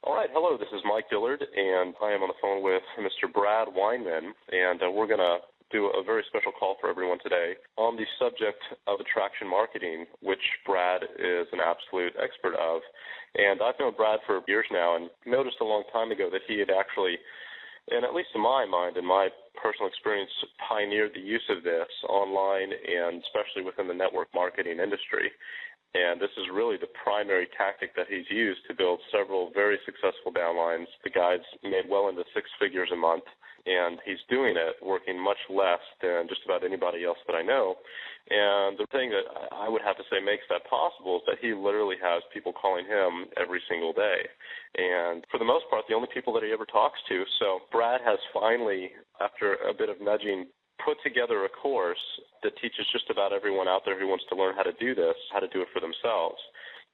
All right, hello, this is Mike Dillard, and I am on the phone with Mr. Brad Weinman, and we're going to do a very special call for everyone today on the subject of attraction marketing, which Brad is an absolute expert of. And I've known Brad for years now and noticed a long time ago that he had actually, and at least in my mind, in my personal experience, pioneered the use of this online and especially within the network marketing industry. And this is really the primary tactic that he's used to build several very successful downlines. The guy's made well into six figures a month, and he's doing it working much less than just about anybody else that I know. And the thing that I would have to say makes that possible is that he literally has people calling him every single day. And for the most part, the only people that he ever talks to. So Brad has finally, after a bit of nudging, put together a course that teaches just about everyone out there who wants to learn how to do this, how to do it for themselves.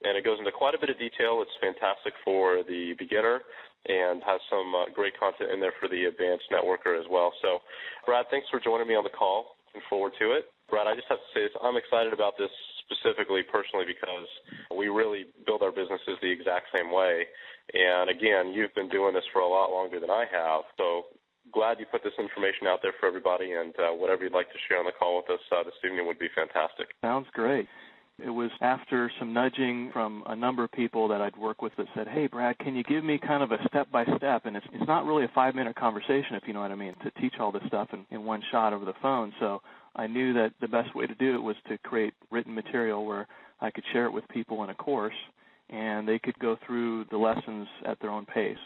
And it goes into quite a bit of detail. It's fantastic for the beginner and has some great content in there for the advanced networker as well. So, Brad, thanks for joining me on the call. Looking forward to it. Brad, I just have to say this. I'm excited about this specifically, personally, because we really build our businesses the exact same way. And, again, you've been doing this for a lot longer than I have. So glad you put this information out there for everybody, and whatever you'd like to share on the call with us this evening would be fantastic. Sounds great. It was after some nudging from a number of people that I'd work with that said, hey, Brad, can you give me kind of a step-by-step? And it's not really a 5-minute conversation, if you know what I mean, to teach all this stuff in one shot over the phone. So I knew that the best way to do it was to create written material where I could share it with people in a course, and they could go through the lessons at their own pace.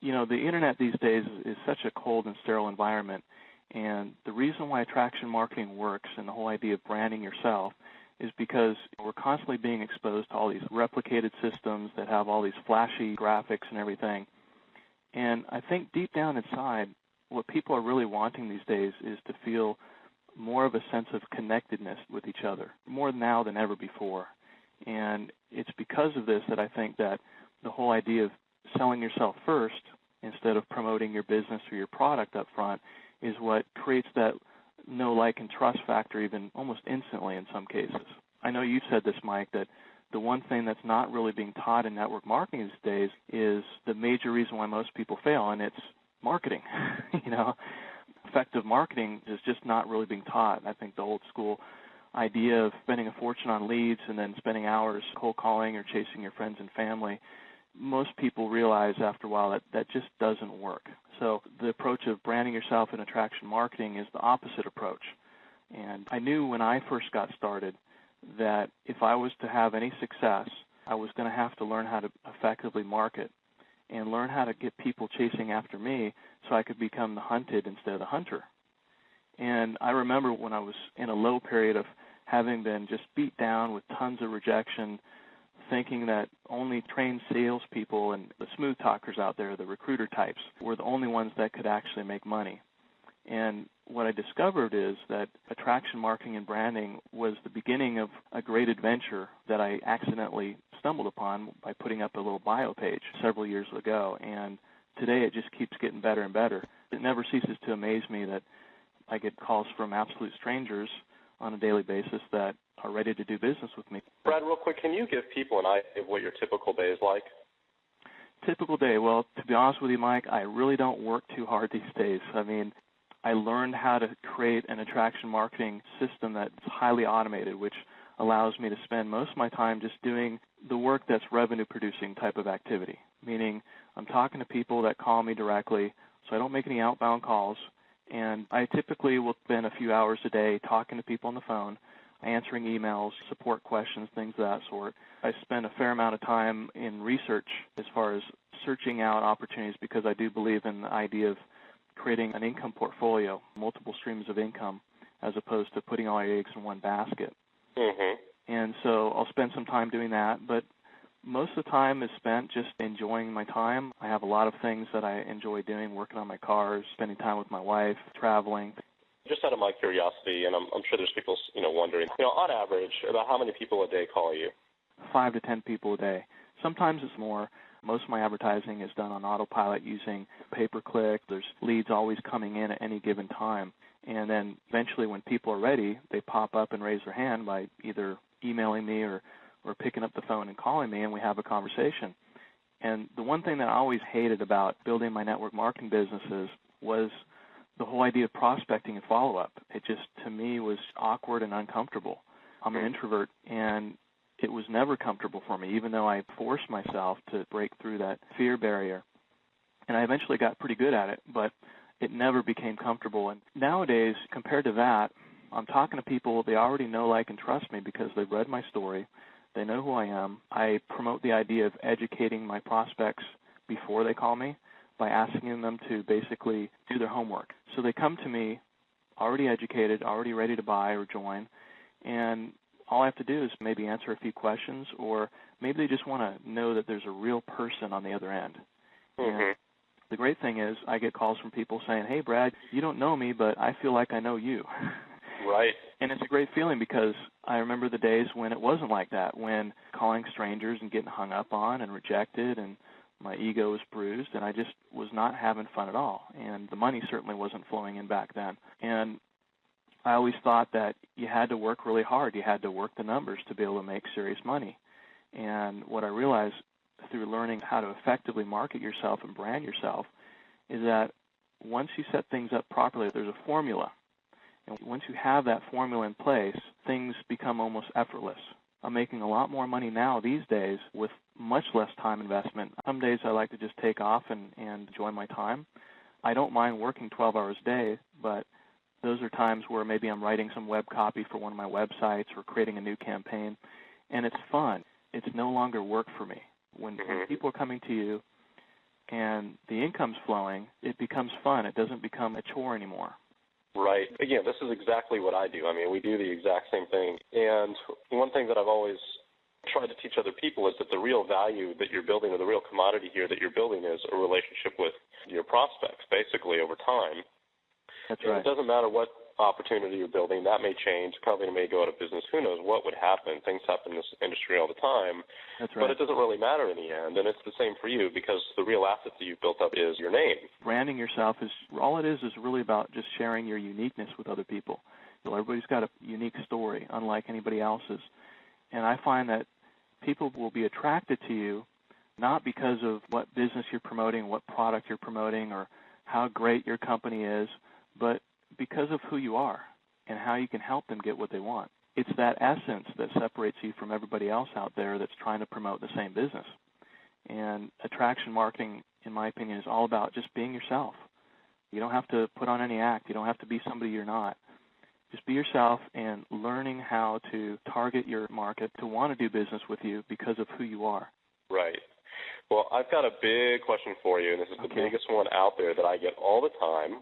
You know, the Internet these days is such a cold and sterile environment, and the reason why attraction marketing works and the whole idea of branding yourself is because we're constantly being exposed to all these replicated systems that have all these flashy graphics and everything. And I think deep down inside, what people are really wanting these days is to feel more of a sense of connectedness with each other, more now than ever before. And it's because of this that I think that the whole idea of selling yourself first instead of promoting your business or your product up front is what creates that know, like, and trust factor even almost instantly in some cases. I know you've said this, Mike, that the one thing that's not really being taught in network marketing these days is the major reason why most people fail, and it's marketing. You know, effective marketing is just not really being taught. I think the old school idea of spending a fortune on leads and then spending hours cold calling or chasing your friends and family, most people realize after a while that just doesn't work. So the approach of branding yourself in attraction marketing is the opposite approach. And I knew when I first got started that if I was to have any success, I was going to have to learn how to effectively market and learn how to get people chasing after me so I could become the hunted instead of the hunter. And I remember when I was in a low period of having been just beat down with tons of rejection, thinking that only trained salespeople and the smooth talkers out there, the recruiter types, were the only ones that could actually make money. And what I discovered is that attraction marketing and branding was the beginning of a great adventure that I accidentally stumbled upon by putting up a little bio page several years ago. And today it just keeps getting better and better. It never ceases to amaze me that I get calls from absolute strangers on a daily basis that are ready to do business with me. Brad, real quick, can you give people an idea of what your typical day is like? Typical day? Well, to be honest with you, Mike, I really don't work too hard these days. I mean, I learned how to create an attraction marketing system that's highly automated, which allows me to spend most of my time just doing the work that's revenue-producing type of activity, meaning I'm talking to people that call me directly, so I don't make any outbound calls, and I typically will spend a few hours a day talking to people on the phone, answering emails, support questions, things of that sort. I spend a fair amount of time in research as far as searching out opportunities because I do believe in the idea of creating an income portfolio, multiple streams of income, as opposed to putting all your eggs in one basket. Mm-hmm. And so I'll spend some time doing that, but most of the time is spent just enjoying my time. I have a lot of things that I enjoy doing, working on my cars, spending time with my wife, traveling. Just out of my curiosity, and I'm sure there's people, wondering, on average, about how many people a day call you? 5 to 10 people a day. Sometimes it's more. Most of my advertising is done on autopilot using pay-per-click. There's leads always coming in at any given time. And then eventually when people are ready, they pop up and raise their hand by either emailing me or picking up the phone and calling me, and we have a conversation. And the one thing that I always hated about building my network marketing businesses was the whole idea of prospecting and follow-up. It just, to me, was awkward and uncomfortable. I'm an introvert, and it was never comfortable for me, even though I forced myself to break through that fear barrier. And I eventually got pretty good at it, but it never became comfortable. And nowadays, compared to that, I'm talking to people, they already know, like, and trust me because they've read my story. They know who I am. I promote the idea of educating my prospects before they call me by asking them to basically do their homework. So they come to me already educated, already ready to buy or join, and all I have to do is maybe answer a few questions, or maybe they just want to know that there's a real person on the other end. And the great thing is I get calls from people saying, hey, Brad, you don't know me, but I feel like I know you. Right. And it's a great feeling because I remember the days when it wasn't like that, when calling strangers and getting hung up on and rejected, and my ego was bruised, and I just was not having fun at all. And the money certainly wasn't flowing in back then. And I always thought that you had to work really hard. You had to work the numbers to be able to make serious money. And what I realized through learning how to effectively market yourself and brand yourself is that once you set things up properly, there's a formula. And once you have that formula in place, things become almost effortless. I'm making a lot more money now these days with much less time investment. Some days I like to just take off and enjoy my time. I don't mind working 12 hours a day, but those are times where maybe I'm writing some web copy for one of my websites or creating a new campaign, and it's fun. It's no longer work for me. When people are coming to you and the income's flowing, it becomes fun. It doesn't become a chore anymore. Right. Again, this is exactly what I do. I mean, we do the exact same thing. And one thing that I've always tried to teach other people is that the real value that you're building, or the real commodity here that you're building, is a relationship with your prospects, basically, over time. That's right. And it doesn't matter what opportunity you're building. That may change. The company may go out of business. Who knows what would happen? Things happen in this industry all the time. That's right. But it doesn't really matter in the end, and it's the same for you because the real asset that you've built up is your name. Branding yourself is all it is really about just sharing your uniqueness with other people. So everybody's got a unique story, unlike anybody else's. And I find that people will be attracted to you not because of what business you're promoting, what product you're promoting, or how great your company is, but because of who you are and how you can help them get what they want. It's that essence that separates you from everybody else out there that's trying to promote the same business. And attraction marketing, in my opinion, is all about just being yourself. You don't have to put on any act. You don't have to be somebody you're not. Just be yourself and learning how to target your market to want to do business with you because of who you are. Right. Well, I've got a big question for you, and this is the biggest one out there that I get all the time.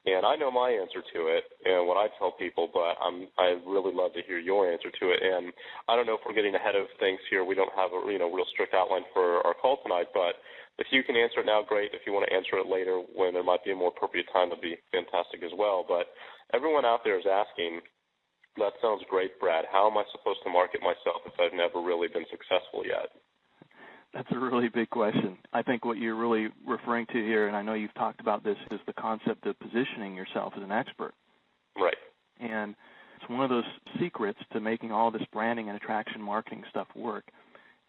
And I know my answer to it and what I tell people, but I'd really love to hear your answer to it. And I don't know if we're getting ahead of things here. We don't have a real strict outline for our call tonight, but if you can answer it now, great. If you want to answer it later when there might be a more appropriate time, that'd be fantastic as well. But everyone out there is asking, that sounds great, Brad. How am I supposed to market myself if I've never really been successful yet? That's a really big question. I think what you're really referring to here, and I know you've talked about this, is the concept of positioning yourself as an expert. Right. And it's one of those secrets to making all this branding and attraction marketing stuff work,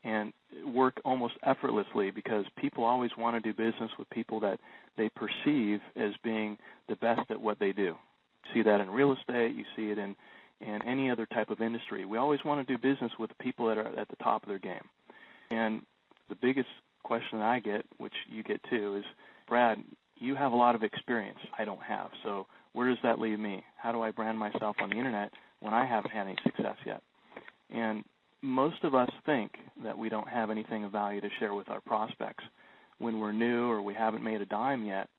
and work almost effortlessly, because people always want to do business with people that they perceive as being the best at what they do. You see that in real estate. You see it in any other type of industry. We always want to do business with people that are at the top of their game. And the biggest question that I get, which you get too, is, Brad, you have a lot of experience I don't have, so where does that leave me? How do I brand myself on the Internet when I haven't had any success yet? And most of us think that we don't have anything of value to share with our prospects when we're new or we haven't made a dime yet,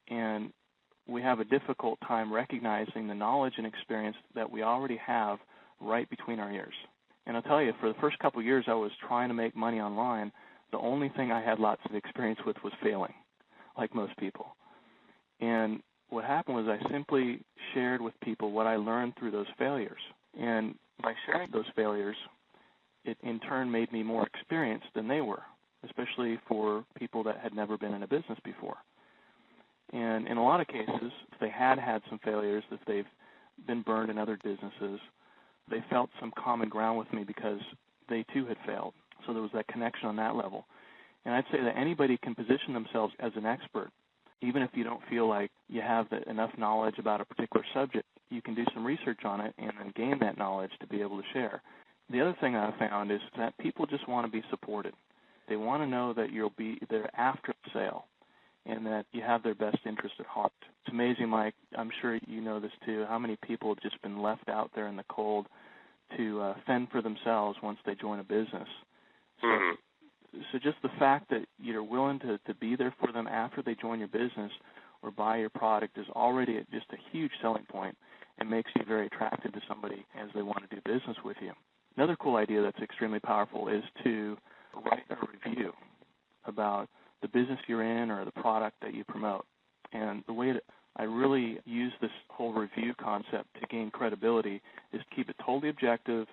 and we have a difficult time recognizing the knowledge and experience that we already have right between our ears. And I'll tell you, for the first couple of years I was trying to make money online, the only thing I had lots of experience with was failing, like most people. And what happened was I simply shared with people what I learned through those failures. And by sharing those failures, it in turn made me more experienced than they were, especially for people that had never been in a business before. And in a lot of cases, if they had some failures, if they've been burned in other businesses, they felt some common ground with me because they too had failed. So there was that connection on that level. And I'd say that anybody can position themselves as an expert. Even if you don't feel like you have enough knowledge about a particular subject, you can do some research on it and then gain that knowledge to be able to share. The other thing I've found is that people just want to be supported. They want to know that you'll be there after the sale and that you have their best interest at heart. It's amazing, Mike, I'm sure you know this too, how many people have just been left out there in the cold to fend for themselves once they join a business. So just the fact that you're willing to be there for them after they join your business or buy your product is already just a huge selling point and makes you very attractive to somebody as they want to do business with you. Another cool idea that's extremely powerful is to write a review about the business you're in or the product that you promote. And the way that I really use this whole review concept to gain credibility is to keep it totally objective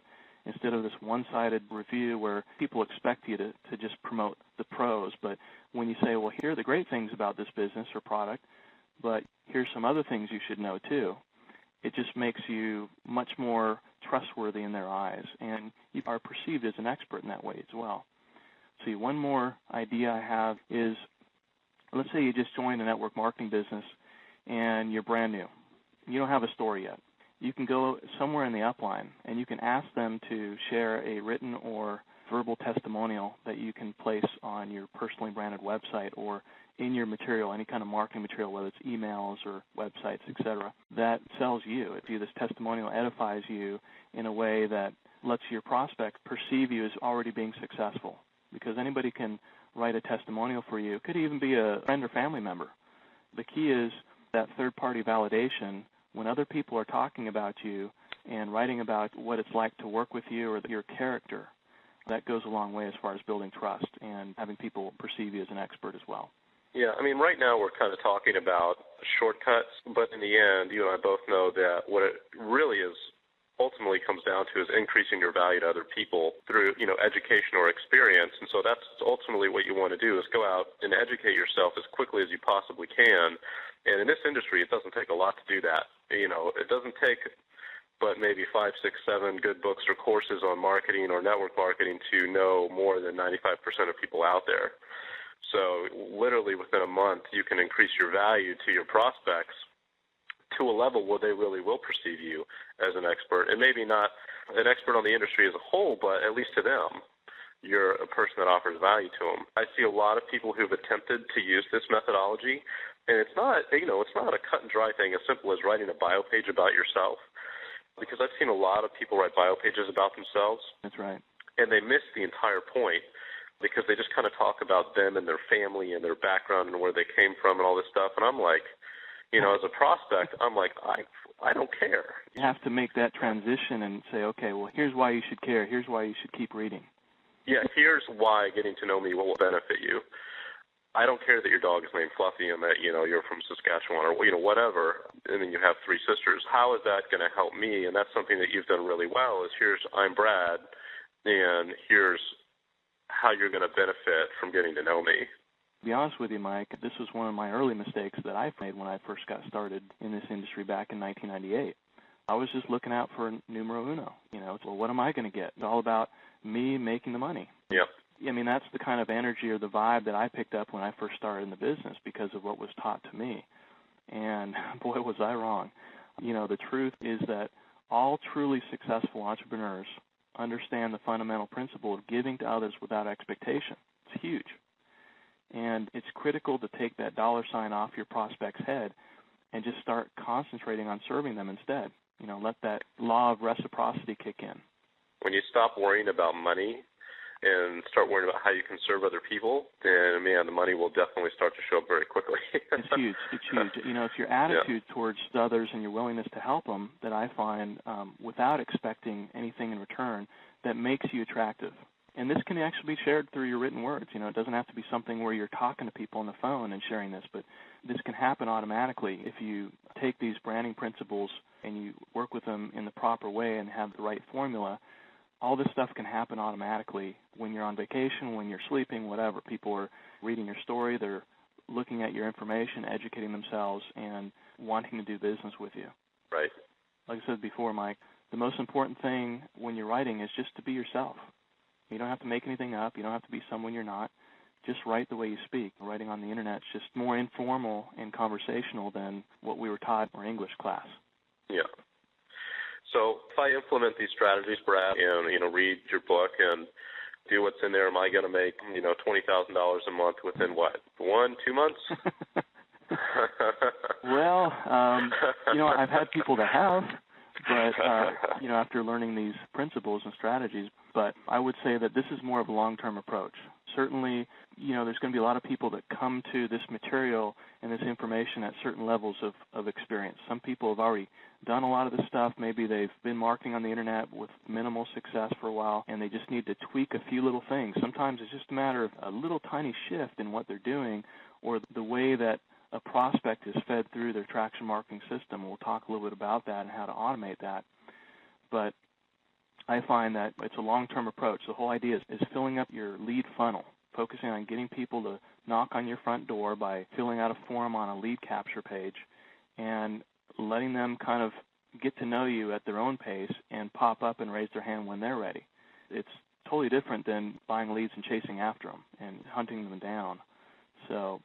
instead of this one-sided review where people expect you to just promote the pros. But when you say, well, here are the great things about this business or product, but here's some other things you should know too, it just makes you much more trustworthy in their eyes, and you are perceived as an expert in that way as well. See, one more idea I have is, let's say you just joined a network marketing business and you're brand new. You don't have a store yet. You can go somewhere in the upline and you can ask them to share a written or verbal testimonial that you can place on your personally branded website or in your material, any kind of marketing material, whether it's emails or websites, etc., that sells you. If this testimonial edifies you in a way that lets your prospect perceive you as already being successful, because anybody can write a testimonial for you. It could even be a friend or family member. The key is that third-party validation. When other people are talking about you and writing about what it's like to work with you or your character, that goes a long way as far as building trust and having people perceive you as an expert as well. Yeah, I mean, right now we're kind of talking about shortcuts, but in the end, you and I both know that what it really is ultimately comes down to is increasing your value to other people through, education or experience. And so that's ultimately what you want to do is go out and educate yourself as quickly as you possibly can. And in this industry, it doesn't take a lot to do that. It doesn't take but maybe 5, 6, 7 good books or courses on marketing or network marketing to know more than 95% of people out there. So literally within a month, you can increase your value to your prospects to a level where they really will perceive you as an expert, and maybe not an expert on the industry as a whole, but at least to them, you're a person that offers value to them. I see a lot of people who've attempted to use this methodology, and it's not a cut and dry thing as simple as writing a bio page about yourself, because I've seen a lot of people write bio pages about themselves. That's right. And they miss the entire point because they just kind of talk about them and their family and their background and where they came from and all this stuff, and I'm like, as a prospect, I'm like, I don't care. You have to make that transition and say, okay, well, here's why you should care. Here's why you should keep reading. Yeah, here's why getting to know me will benefit you. I don't care that your dog is named Fluffy and that, you're from Saskatchewan or, whatever, and then you have 3 sisters. How is that going to help me? And that's something that you've done really well is I'm Brad, and here's how you're going to benefit from getting to know me. To be honest with you, Mike, this was one of my early mistakes that I made when I first got started in this industry back in 1998. I was just looking out for numero uno. Well, what am I going to get? It's all about me making the money. Yeah. I mean, that's the kind of energy or the vibe that I picked up when I first started in the business because of what was taught to me. And boy, was I wrong. The truth is that all truly successful entrepreneurs understand the fundamental principle of giving to others without expectation. It's huge. And it's critical to take that dollar sign off your prospect's head and just start concentrating on serving them instead. Let that law of reciprocity kick in. When you stop worrying about money and start worrying about how you can serve other people, then, man, the money will definitely start to show up very quickly. It's huge. It's huge. It's your attitude towards others and your willingness to help them that I find, without expecting anything in return, that makes you attractive. And this can actually be shared through your written words. It doesn't have to be something where you're talking to people on the phone and sharing this, but this can happen automatically if you take these branding principles and you work with them in the proper way and have the right formula. All this stuff can happen automatically when you're on vacation, when you're sleeping, whatever. People are reading your story, they're looking at your information, educating themselves, and wanting to do business with you. Right. Like I said before, Mike, the most important thing when you're writing is just to be yourself. You don't have to make anything up. You don't have to be someone you're not. just write the way you speak. Writing on the internet is just more informal and conversational than what we were taught in our English class. Yeah. So if I implement these strategies, Brad, and read your book and do what's in there, am I going to make $20,000 a month within what, 1-2 months? Well, I've had people that have, but after learning these principles and strategies, but I would say that this is more of a long-term approach. Certainly, there's going to be a lot of people that come to this material and this information at certain levels of experience. Some people have already done a lot of this stuff. Maybe they've been marketing on the internet with minimal success for a while, and they just need to tweak a few little things. Sometimes it's just a matter of a little tiny shift in what they're doing or the way that a prospect is fed through their traction marketing system. We'll talk a little bit about that and how to automate that. But I find that it's a long-term approach. The whole idea is filling up your lead funnel, focusing on getting people to knock on your front door by filling out a form on a lead capture page and letting them kind of get to know you at their own pace and pop up and raise their hand when they're ready. It's totally different than buying leads and chasing after them and hunting them down. So,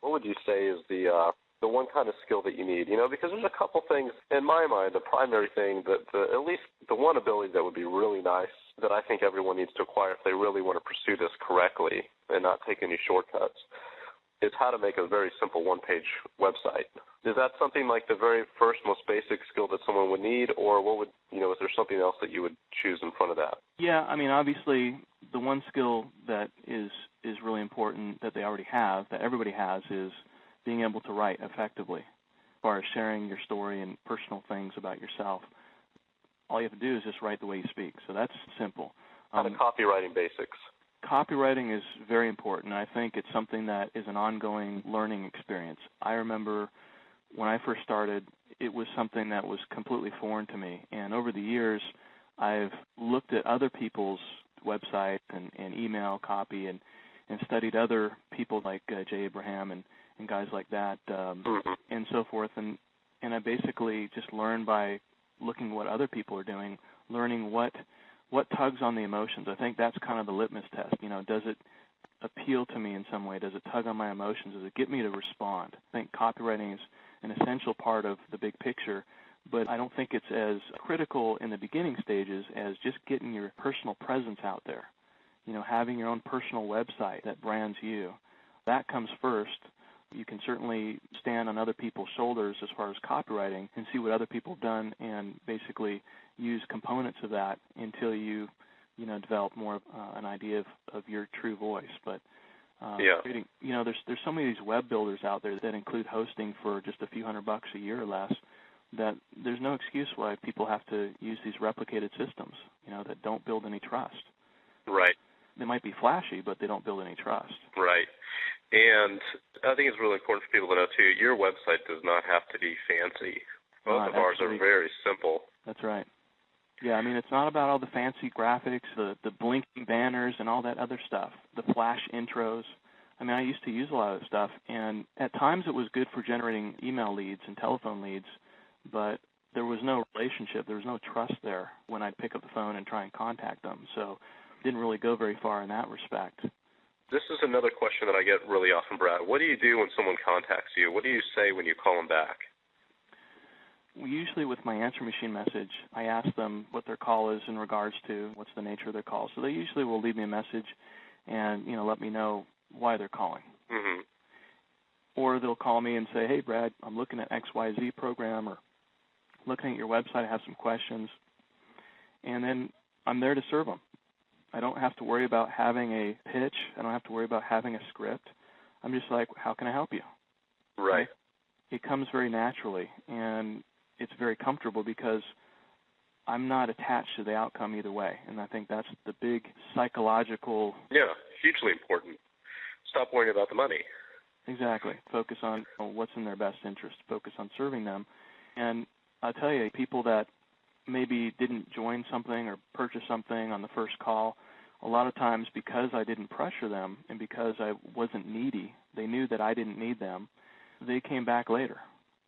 what would you say is the one kind of skill that you need? Because there's a couple things in my mind. The primary thing that at least the one ability that would be really nice that I think everyone needs to acquire if they really want to pursue this correctly and not take any shortcuts is how to make a very simple one-page website. Is that something like the very first, most basic skill that someone would need, or what would, is there something else that you would choose in front of that? Yeah, obviously the one skill that is really important that they already have, that everybody has, is being able to write effectively as far as sharing your story and personal things about yourself. All you have to do is just write the way you speak. So that's simple. Kind of copywriting basics. Copywriting is very important. I think it's something that is an ongoing learning experience. I remember when I first started, it was something that was completely foreign to me. And over the years, I've looked at other people's websites and email copy and studied other people like Jay Abraham and guys like that and so forth. And I basically just learned by looking what other people are doing, learning what tugs on the emotions. I think that's kind of the litmus test. Does it appeal to me in some way? Does it tug on my emotions? Does it get me to respond? I think copywriting is an essential part of the big picture, but I don't think it's as critical in the beginning stages as just getting your personal presence out there. Having your own personal website that brands you. That comes first. You can certainly stand on other people's shoulders as far as copywriting and see what other people have done and basically use components of that until you develop more of an idea of your true voice. But creating, there's so many of these web builders out there that include hosting for just a few $100 a year or less that there's no excuse why people have to use these replicated systems, that don't build any trust. Right. They might be flashy, but they don't build any trust. Right. And I think it's really important for people to know, too, your website does not have to be fancy. Both of ours are very simple. That's right. Yeah, it's not about all the fancy graphics, the blinking banners and all that other stuff, the flash intros. I used to use a lot of that stuff, and at times it was good for generating email leads and telephone leads, but there was no relationship, there was no trust there when I'd pick up the phone and try and contact them. So it didn't really go very far in that respect. This is another question that I get really often, Brad. What do you do when someone contacts you? What do you say when you call them back? Usually with my answer machine message, I ask them what their call is in regards to what's the nature of their call. So they usually will leave me a message and, let me know why they're calling. Mm-hmm. Or they'll call me and say, hey, Brad, I'm looking at XYZ program or looking at your website, I have some questions. And then I'm there to serve them. I don't have to worry about having a pitch. I don't have to worry about having a script. I'm just like, how can I help you? Right. It comes very naturally, and it's very comfortable because I'm not attached to the outcome either way, and I think that's the big psychological... Yeah, hugely important. Stop worrying about the money. Exactly. Focus on what's in their best interest. Focus on serving them. And I'll tell you, people that maybe didn't join something or purchase something on the first call, a lot of times because I didn't pressure them and because I wasn't needy, they knew that I didn't need them, they came back later.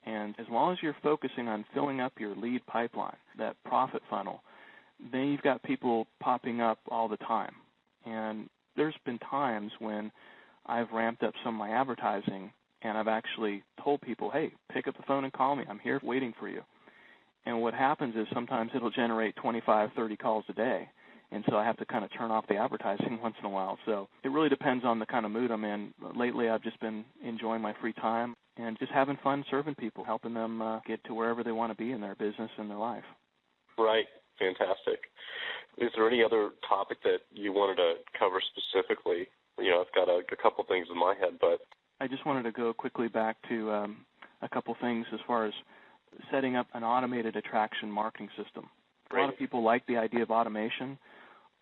And as long as you're focusing on filling up your lead pipeline, that profit funnel, then you've got people popping up all the time. And there's been times when I've ramped up some of my advertising and I've actually told people, hey, pick up the phone and call me. I'm here waiting for you. And what happens is sometimes it'll generate 25, 30 calls a day. And so I have to kind of turn off the advertising once in a while. So it really depends on the kind of mood I'm in. Lately, I've just been enjoying my free time and just having fun serving people, helping them get to wherever they want to be in their business and their life. Right. Fantastic. Is there any other topic that you wanted to cover specifically? I've got a couple things in my head, but I just wanted to go quickly back to a couple things as far as setting up an automated attraction marketing system. Great. A lot of people like the idea of automation.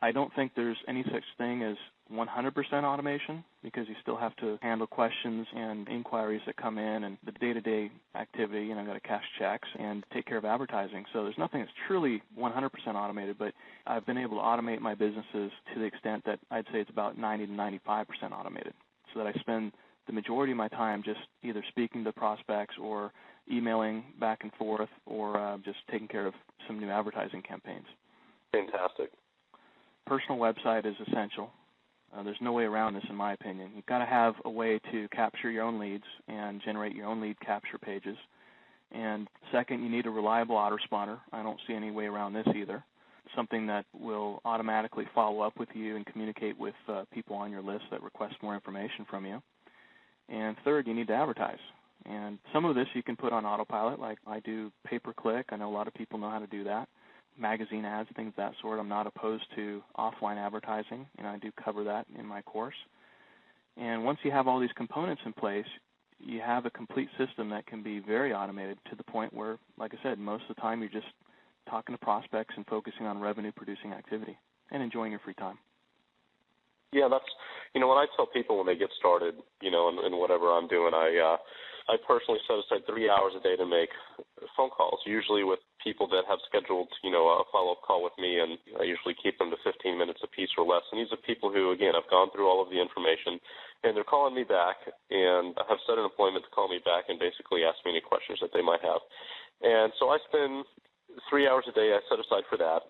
I don't think there's any such thing as 100% automation because you still have to handle questions and inquiries that come in and the day-to-day activity, got to cash checks and take care of advertising. So there's nothing that's truly 100% automated, but I've been able to automate my businesses to the extent that I'd say it's about 90 to 95% automated, so that I spend the majority of my time just either speaking to prospects or emailing back and forth or just taking care of some new advertising campaigns. Fantastic. Personal website is essential. There's no way around this, in my opinion. You've got to have a way to capture your own leads and generate your own lead capture pages. And second, you need a reliable autoresponder. I don't see any way around this either. Something that will automatically follow up with you and communicate with people on your list that request more information from you. And third, you need to advertise. And some of this you can put on autopilot, like I do pay-per-click. I know a lot of people know how to do that. Magazine ads, things of that sort. I'm not opposed to offline advertising, and I do cover that in my course. And once you have all these components in place, you have a complete system that can be very automated to the point where, like I said, most of the time you're just talking to prospects and focusing on revenue-producing activity and enjoying your free time. Yeah, that's, when I tell people when they get started, in whatever I'm doing, I personally set aside 3 hours a day to make phone calls, usually with people that have scheduled, a follow-up call with me, and I usually keep them to 15 minutes apiece or less. And these are people who, again, have gone through all of the information, and they're calling me back and have set an appointment to call me back and basically ask me any questions that they might have. And so I spend 3 hours a day I set aside for that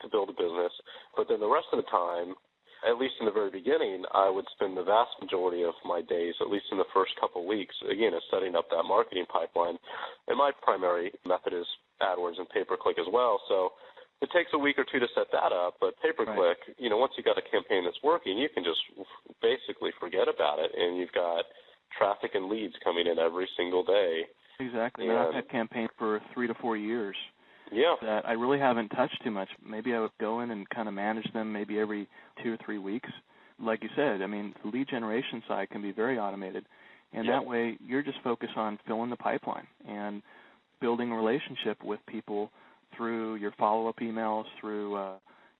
to build a business. But then the rest of the time, at least in the very beginning, I would spend the vast majority of my days, at least in the first couple of weeks, again, as setting up that marketing pipeline. And my primary method is AdWords and pay-per-click as well. So it takes a week or two to set that up, but pay-per-click, right. Once you've got a campaign that's working, you can just basically forget about it, and you've got traffic and leads coming in every single day. Exactly. And I've had campaigns for 3 to 4 years. Yeah. That I really haven't touched too much. Maybe I would go in and kind of manage them maybe every 2 or 3 weeks. Like you said, the lead generation side can be very automated. And that way you're just focused on filling the pipeline and building a relationship with people through your follow-up emails, through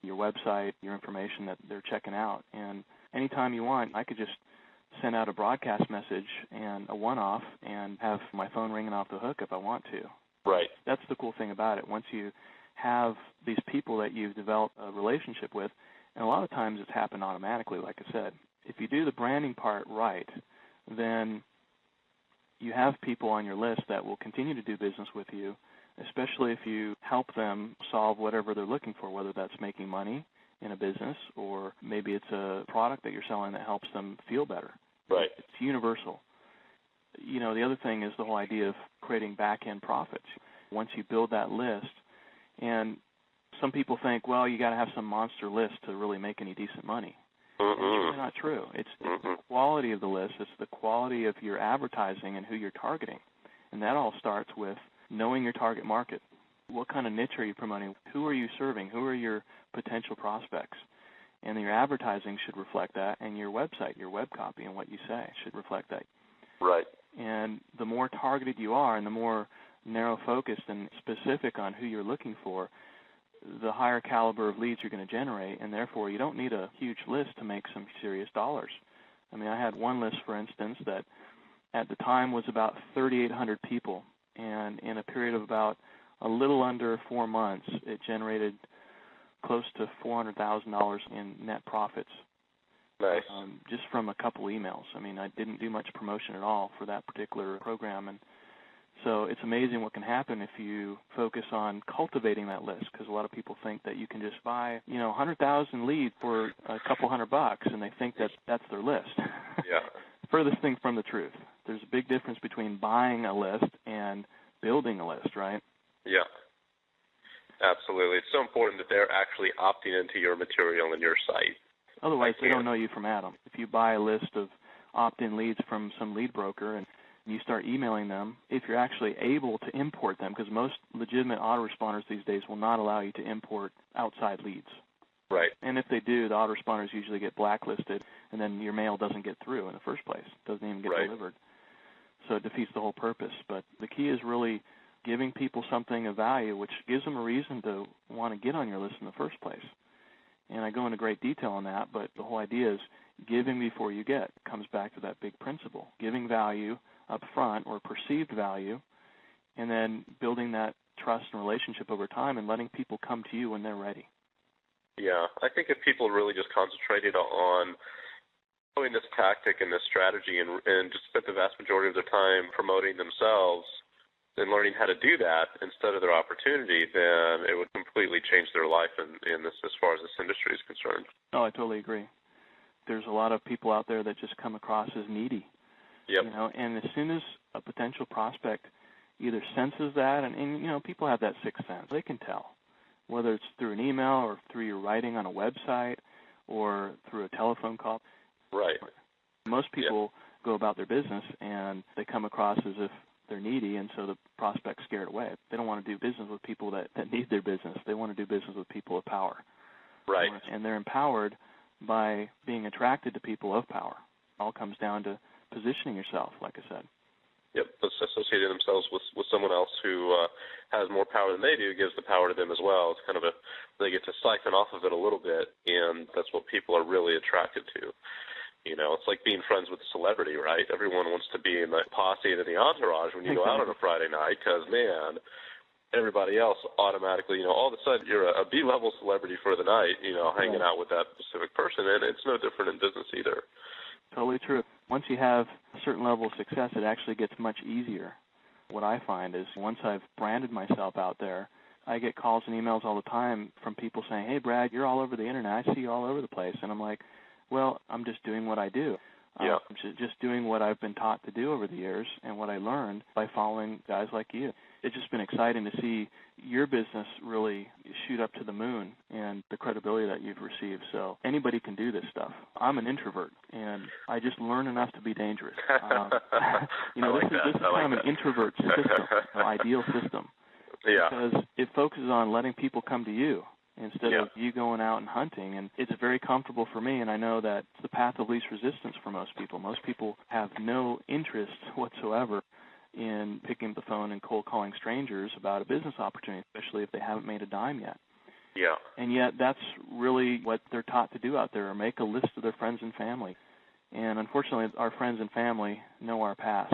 your website, your information that they're checking out. And anytime you want, I could just send out a broadcast message and a one-off and have my phone ringing off the hook if I want to. Right. That's the cool thing about it. Once you have these people that you've developed a relationship with, and a lot of times it's happened automatically, like I said. If you do the branding part right, then you have people on your list that will continue to do business with you, especially if you help them solve whatever they're looking for, whether that's making money in a business or maybe it's a product that you're selling that helps them feel better. Right. It's universal. The other thing is the whole idea of creating back-end profits. Once you build that list, and some people think, well, you got to have some monster list to really make any decent money. And it's really not true. It's the quality of the list. It's the quality of your advertising and who you're targeting. And that all starts with knowing your target market. What kind of niche are you promoting? Who are you serving? Who are your potential prospects? And your advertising should reflect that, and your website, your web copy, and what you say should reflect that. Right. And the more targeted you are and the more narrow-focused and specific on who you're looking for, the higher caliber of leads you're going to generate, and therefore you don't need a huge list to make some serious dollars. I had one list, for instance, that at the time was about 3,800 people, and in a period of about a little under 4 months, it generated close to $400,000 in net profits. Nice. Just from a couple emails. I didn't do much promotion at all for that particular program, and So it's amazing what can happen if you focus on cultivating that list, because a lot of people think that you can just buy, 100,000 leads for a couple $100, and they think that that's their list. Yeah. Furthest thing from the truth. There's a big difference between buying a list and building a list, right? Yeah. Absolutely. It's so important that they're actually opting into your material and your site. Otherwise, they don't know you from Adam. If you buy a list of opt-in leads from some lead broker and you start emailing them, if you're actually able to import them, because most legitimate autoresponders these days will not allow you to import outside leads. Right. And if they do, the autoresponders usually get blacklisted, and then your mail doesn't get through in the first place. It doesn't even get delivered. So it defeats the whole purpose. But the key is really giving people something of value, which gives them a reason to want to get on your list in the first place. And I go into great detail on that, but the whole idea is giving before you get. It comes back to that big principle, giving value up front or perceived value, and then building that trust and relationship over time and letting people come to you when they're ready. Yeah, I think if people really just concentrated on doing this tactic and this strategy and just spent the vast majority of their time promoting themselves and learning how to do that instead of their opportunity, then it would completely change their life in this, as far as this industry is concerned. Oh, I totally agree. There's a lot of people out there that just come across as needy. Yep. And as soon as a potential prospect either senses that, and people have that sixth sense, they can tell, whether it's through an email or through your writing on a website or through a telephone call. Right. Most people go about their business and they come across as if they're needy, and so the prospect's scared away. They don't want to do business with people that need their business. They want to do business with people of power. Right. And they're empowered by being attracted to people of power. It all comes down to positioning yourself, like I said. Yep, associating themselves with someone else who has more power than they do gives the power to them as well. It's kind of they get to siphon off of it a little bit, and that's what people are really attracted to. It's like being friends with a celebrity, right? Everyone wants to be in the posse and in the entourage when you go out on a Friday night because, man, everybody else automatically, all of a sudden you're a B-level celebrity for the night, hanging out with that specific person, and it's no different in business either. Totally true. Once you have a certain level of success, it actually gets much easier. What I find is once I've branded myself out there, I get calls and emails all the time from people saying, "Hey, Brad, you're all over the internet. I see you all over the place." And I'm like, well, I'm just doing what I do. Yeah. I'm just doing what I've been taught to do over the years and what I learned by following guys like you. It's just been exciting to see your business really shoot up to the moon and the credibility that you've received. So anybody can do this stuff. I'm an introvert, and I just learn enough to be dangerous. This is kind of an introvert system, ideal system. Yeah. Because it focuses on letting people come to you instead of you going out and hunting. And it's very comfortable for me, and I know that it's the path of least resistance for most people. Most people have no interest whatsoever in picking up the phone and cold calling strangers about a business opportunity, especially if they haven't made a dime yet. Yeah. And yet that's really what they're taught to do out there, or make a list of their friends and family. And unfortunately, our friends and family know our past,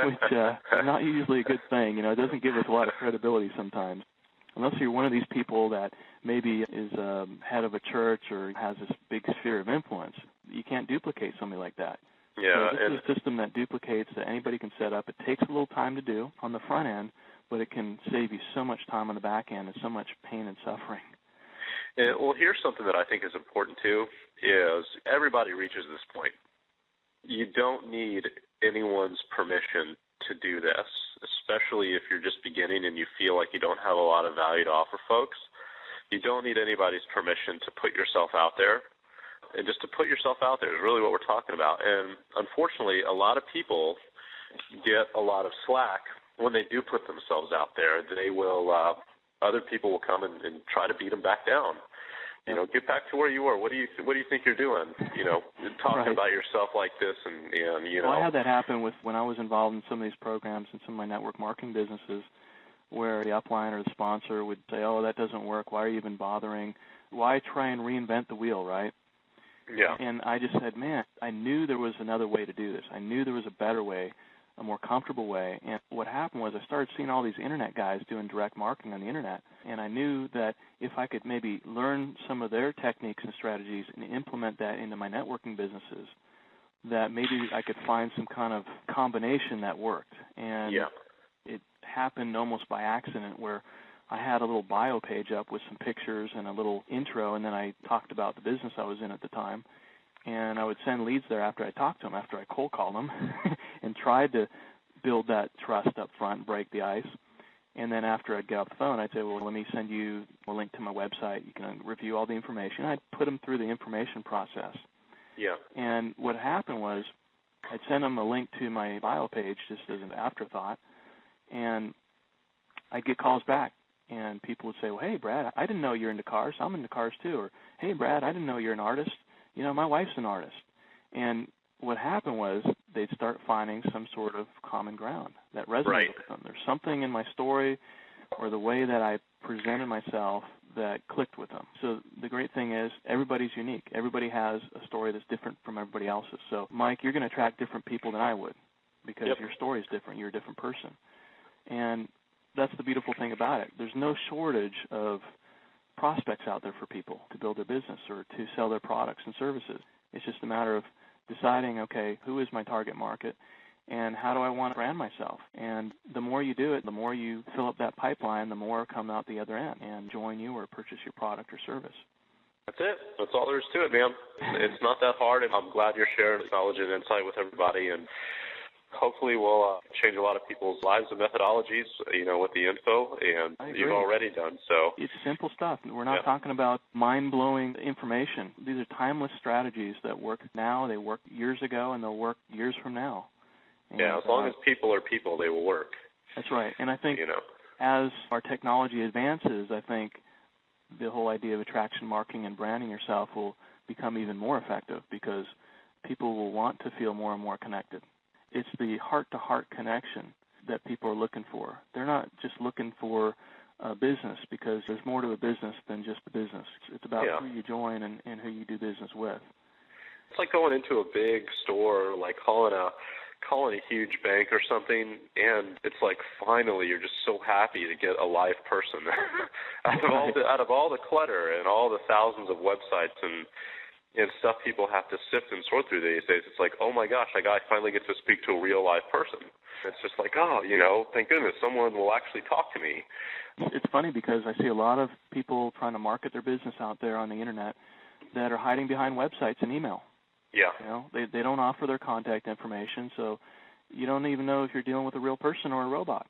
which is not usually a good thing. It doesn't give us a lot of credibility sometimes. Unless you're one of these people that maybe is head of a church or has this big sphere of influence, you can't duplicate somebody like that. Yeah, so this is a system that duplicates that anybody can set up. It takes a little time to do on the front end, but it can save you so much time on the back end and so much pain and suffering. Well, here's something that I think is important, too, is everybody reaches this point. You don't need anyone's permission to do this, especially if you're just beginning and you feel like you don't have a lot of value to offer folks. You don't need anybody's permission to put yourself out there. And just to put yourself out there is really what we're talking about. And unfortunately, a lot of people get a lot of slack when they do put themselves out there. They will, other people will come and try to beat them back down. Get back to where you were. What do you think you're doing? Talking about yourself like this, and Well, I had that happen when I was involved in some of these programs and some of my network marketing businesses, where the upline or the sponsor would say, "Oh, that doesn't work. Why are you even bothering? Why try and reinvent the wheel, right?" Yeah. And I just said, man, I knew there was another way to do this. I knew there was a better way, a more comfortable way. And what happened was I started seeing all these internet guys doing direct marketing on the internet, and I knew that if I could maybe learn some of their techniques and strategies and implement that into my networking businesses, that maybe I could find some kind of combination that worked. And it happened almost by accident, where I had a little bio page up with some pictures and a little intro, and then I talked about the business I was in at the time. And I would send leads there after I talked to them, after I cold called them, and tried to build that trust up front and break the ice. And then after I'd get off the phone, I'd say, well, let me send you a link to my website. You can review all the information. I'd put them through the information process. Yeah. And what happened was I'd send them a link to my bio page just as an afterthought, and I'd get calls back. And people would say, well, hey, Brad, I didn't know you're into cars. I'm into cars too. Or, hey, Brad, I didn't know you're an artist. You know, my wife's an artist. And what happened was they'd start finding some sort of common ground that resonated with them. There's something in my story or the way that I presented myself that clicked with them. So the great thing is everybody's unique. Everybody has a story that's different from everybody else's. So, Mike, you're going to attract different people than I would because your story is different. You're a different person. And that's the beautiful thing about it. There's no shortage of prospects out there for people to build their business or to sell their products and services. It's just a matter of deciding, okay, who is my target market and how do I want to brand myself? And the more you do it, the more you fill up that pipeline, the more come out the other end and join you or purchase your product or service. That's it. That's all there is to it, man. It's not that hard, and I'm glad you're sharing this knowledge and insight with everybody, and hopefully we'll change a lot of people's lives and methodologies, with the info, and you've already done so. It's simple stuff. We're not talking about mind-blowing information. These are timeless strategies that work now, they worked years ago, and they'll work years from now. And, as long as people are people, they will work. That's right. And I think as our technology advances, I think the whole idea of attraction marketing and branding yourself will become even more effective because people will want to feel more and more connected. It's the heart-to-heart connection that people are looking for. They're not just looking for a business because there's more to a business than just the business. It's about who you join and who you do business with. It's like going into a big store, like calling a huge bank or something, and it's like finally you're just so happy to get a live person. out of all the clutter and all the thousands of websites and stuff people have to sift and sort through these days, it's like, oh my gosh, I finally get to speak to a real live person. It's just like, thank goodness someone will actually talk to me. It's funny because I see a lot of people trying to market their business out there on the internet that are hiding behind websites and email. Yeah. They don't offer their contact information, so you don't even know if you're dealing with a real person or a robot.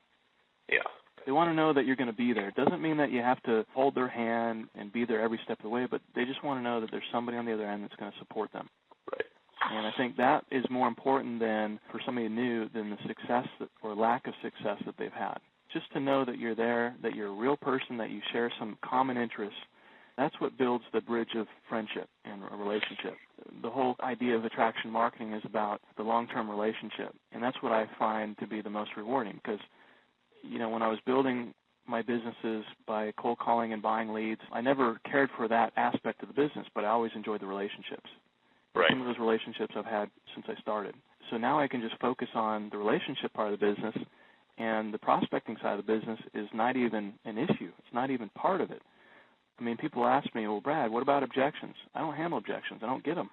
Yeah. They want to know that you're going to be there. It doesn't mean that you have to hold their hand and be there every step of the way, but they just want to know that there's somebody on the other end that's going to support them. Right. And I think that is more important than for somebody new than the success or lack of success that they've had. Just to know that you're there, that you're a real person, that you share some common interests, that's what builds the bridge of friendship and a relationship. The whole idea of attraction marketing is about the long-term relationship, and that's what I find to be the most rewarding because when I was building my businesses by cold calling and buying leads, I never cared for that aspect of the business, but I always enjoyed the relationships. Right. Some of those relationships I've had since I started. So now I can just focus on the relationship part of the business, and the prospecting side of the business is not even an issue. It's not even part of it. I mean, people ask me, well, Brad, what about objections? I don't handle objections. I don't get them.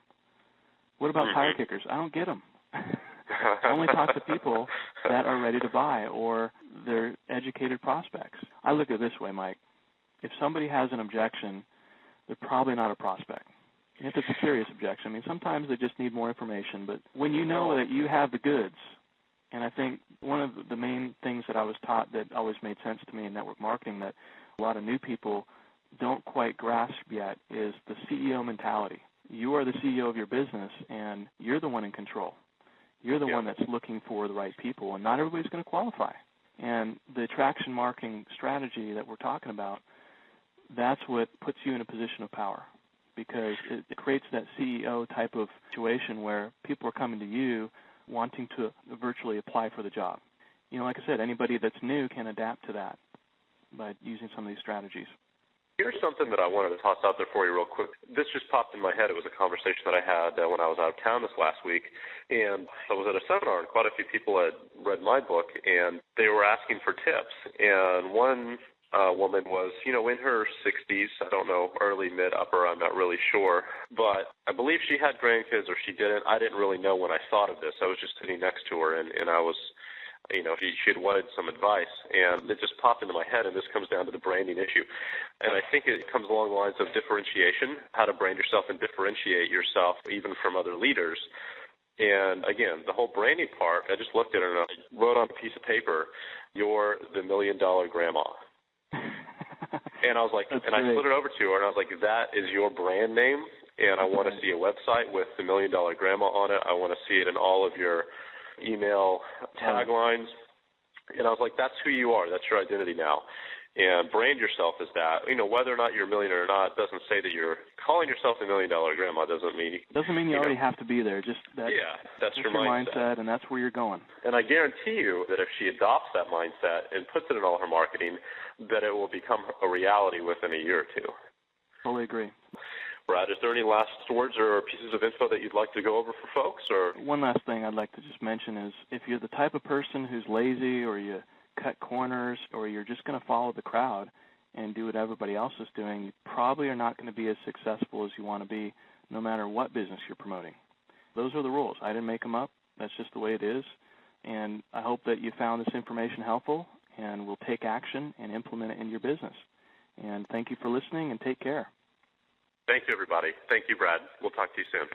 What about tire kickers? I don't get them. I only talk to people that are ready to buy or they're educated prospects. I look at it this way, Mike. If somebody has an objection, they're probably not a prospect. If it's a serious objection, I mean, sometimes they just need more information. But when you know that you have the goods, and I think one of the main things that I was taught that always made sense to me in network marketing that a lot of new people don't quite grasp yet is the CEO mentality. You are the CEO of your business, and you're the one in control. You're the one that's looking for the right people, and not everybody's going to qualify. And the attraction marketing strategy that we're talking about, that's what puts you in a position of power because it creates that CEO type of situation where people are coming to you wanting to virtually apply for the job. Like I said, anybody that's new can adapt to that by using some of these strategies. Here's something that I wanted to toss out there for you real quick. This just popped in my head. It was a conversation that I had when I was out of town this last week, and I was at a seminar, and quite a few people had read my book, and they were asking for tips. And one woman was, in her 60s. I don't know, early, mid, upper, I'm not really sure. But I believe she had grandkids or she didn't. I didn't really know when I thought of this. I was just sitting next to her, and I was, she had wanted some advice, and it just popped into my head, and this comes down to the branding issue. And I think it comes along the lines of differentiation, how to brand yourself and differentiate yourself even from other leaders. And again, the whole branding part, I just looked at it and I wrote on a piece of paper, "You're the $1 million grandma." And I was like, That's and great. I put it over to her, and I was like, that is your brand name, and I want to see a website with the $1 million grandma on it. I want to see it in all of your email taglines. And I was like, that's who you are. That's your identity now. And brand yourself as that. Whether or not you're a millionaire or not doesn't say that you're calling yourself a $1 million grandma. Doesn't mean you already have to be there. Just that. Yeah, that's your mindset, and that's where you're going. And I guarantee you that if she adopts that mindset and puts it in all her marketing, that it will become a reality within a year or two. Totally agree. Brad, is there any last words or pieces of info that you'd like to go over for folks? Or one last thing I'd like to just mention is if you're the type of person who's lazy or you cut corners or you're just going to follow the crowd and do what everybody else is doing, you probably are not going to be as successful as you want to be no matter what business you're promoting. Those are the rules. I didn't make them up. That's just the way it is. And I hope that you found this information helpful and will take action and implement it in your business. And thank you for listening, and take care. Thank you, everybody. Thank you, Brad. We'll talk to you soon.